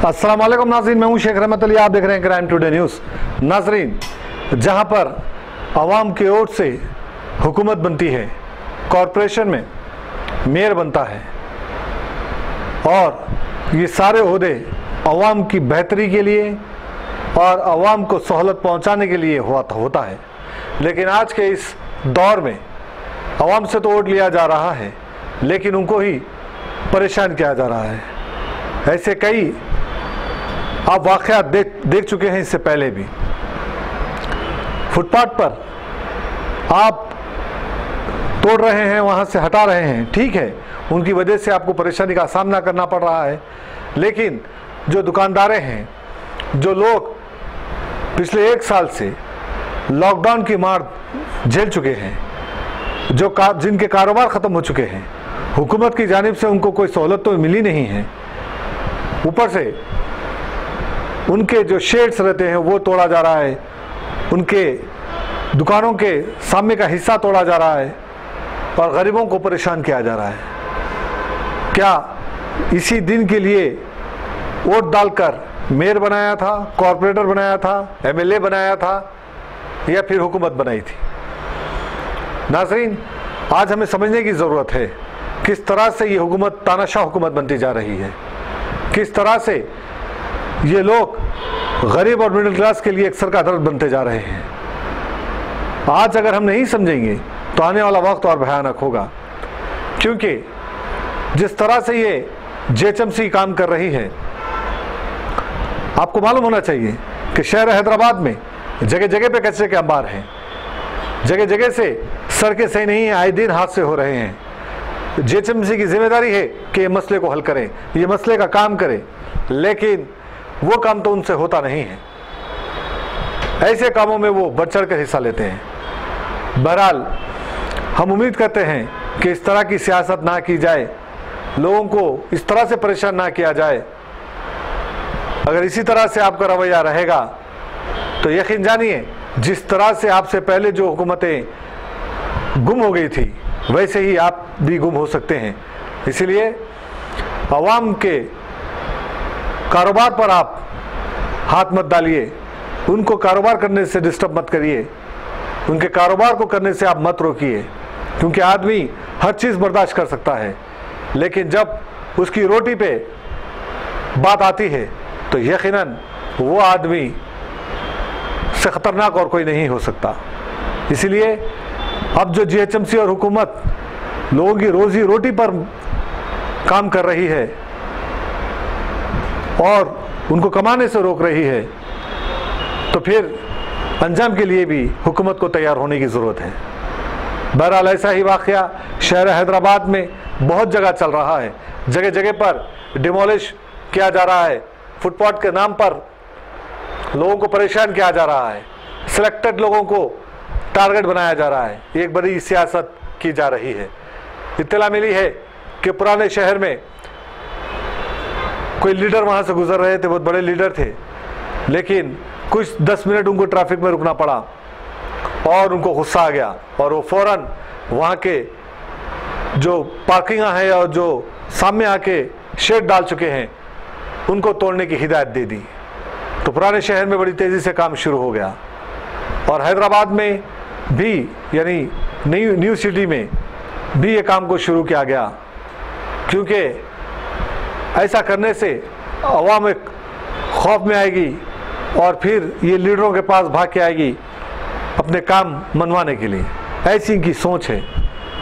अस्सलाम वालेकुम नाज़रीन, मैं हूं शेख रहमत अली। आप देख रहे हैं क्राइम टुडे न्यूज़। नाज़रीन, जहां पर आवाम की ओर से हुकूमत बनती है, कॉरपोरेशन में मेयर बनता है और ये सारे ओहदे आवाम की बेहतरी के लिए और आवाम को सहूलत पहुंचाने के लिए होता है। लेकिन आज के इस दौर में आवाम से तो वोट लिया जा रहा है, लेकिन उनको ही परेशान किया जा रहा है। ऐसे कई आप वाक़यात देख चुके हैं इससे पहले भी। फुटपाथ पर आप तोड़ रहे हैं, वहाँ से हटा रहे हैं, ठीक है, उनकी वजह से आपको परेशानी का सामना करना पड़ रहा है। लेकिन जो दुकानदारें हैं, जो लोग पिछले 1 साल से लॉकडाउन की मार झेल चुके हैं, जिनके कारोबार ख़त्म हो चुके हैं, हुकूमत की जानिब से उनको कोई सहूलत तो मिली नहीं है। ऊपर से उनके जो शेड्स रहते हैं वो तोड़ा जा रहा है, उनके दुकानों के सामने का हिस्सा तोड़ा जा रहा है और गरीबों को परेशान किया जा रहा है। क्या इसी दिन के लिए वोट डालकर मेयर बनाया था, कॉरपोरेटर बनाया था, एमएलए बनाया था या फिर हुकूमत बनाई थी? नाज़रीन, आज हमें समझने की ज़रूरत है किस तरह से ये हुकूमत तानाशाह हुकूमत बनती जा रही है, किस तरह से ये लोग गरीब और मिडिल क्लास के लिए एक सर का दर्द बनते जा रहे हैं। आज अगर हम नहीं समझेंगे तो आने वाला वक्त और भयानक होगा, क्योंकि जिस तरह से ये जेएचएमसी काम कर रही है, आपको मालूम होना चाहिए कि शहर हैदराबाद में जगह जगह पे कचरे के अंबार हैं, जगह जगह से सड़कें सही नहीं है, आए दिन हादसे हो रहे हैं। जेएचएमसी की जिम्मेदारी है कि ये मसले को हल करें, ये मसले का काम करें, लेकिन वो काम तो उनसे होता नहीं है। ऐसे कामों में वो बढ़ चढ़ कर हिस्सा लेते हैं। बहरहाल, हम उम्मीद करते हैं कि इस तरह की सियासत ना की जाए, लोगों को इस तरह से परेशान ना किया जाए। अगर इसी तरह से आपका रवैया रहेगा तो यकीन जानिए, जिस तरह से आपसे पहले जो हुकूमतें गुम हो गई थी, वैसे ही आप भी गुम हो सकते हैं। इसीलिए आवाम के कारोबार पर आप हाथ मत डालिए, उनको कारोबार करने से डिस्टर्ब मत करिए, उनके कारोबार को करने से आप मत रोकिए, क्योंकि आदमी हर चीज़ बर्दाश्त कर सकता है, लेकिन जब उसकी रोटी पे बात आती है तो यकीनन वो आदमी से ख़तरनाक और कोई नहीं हो सकता। इसीलिए अब जो जेएचएमसी और हुकूमत लोगों की रोजी रोटी पर काम कर रही है और उनको कमाने से रोक रही है, तो फिर अंजाम के लिए भी हुकूमत को तैयार होने की ज़रूरत है। बहरहाल, ऐसा ही वाक़या शहर हैदराबाद में बहुत जगह चल रहा है। जगह जगह पर डिमोलिश किया जा रहा है, फुटपाथ के नाम पर लोगों को परेशान किया जा रहा है, सिलेक्टेड लोगों को टारगेट बनाया जा रहा है। एक बड़ी सियासत की जा रही है। इत्तला मिली है कि पुराने शहर में कोई लीडर वहाँ से गुजर रहे थे, बहुत बड़े लीडर थे, लेकिन कुछ 10 मिनट उनको ट्रैफिक में रुकना पड़ा और उनको गुस्सा आ गया और वो फ़ौरन वहाँ के जो पार्किंग है और जो सामने आके शेड डाल चुके हैं, उनको तोड़ने की हिदायत दे दी। तो पुराने शहर में बड़ी तेज़ी से काम शुरू हो गया और हैदराबाद में भी, यानी न्यू सिटी में भी ये काम को शुरू किया गया, क्योंकि ऐसा करने से अवाम एक खौफ में आएगी और फिर ये लीडरों के पास भाग के आएगी अपने काम मनवाने के लिए। ऐसी इनकी सोच है।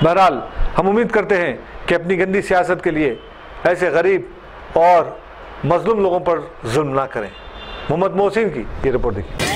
बहरहाल, हम उम्मीद करते हैं कि अपनी गंदी सियासत के लिए ऐसे गरीब और मजलूम लोगों पर जुल्म ना करें। मोहम्मद मोहसिन की ये रिपोर्ट देखिए।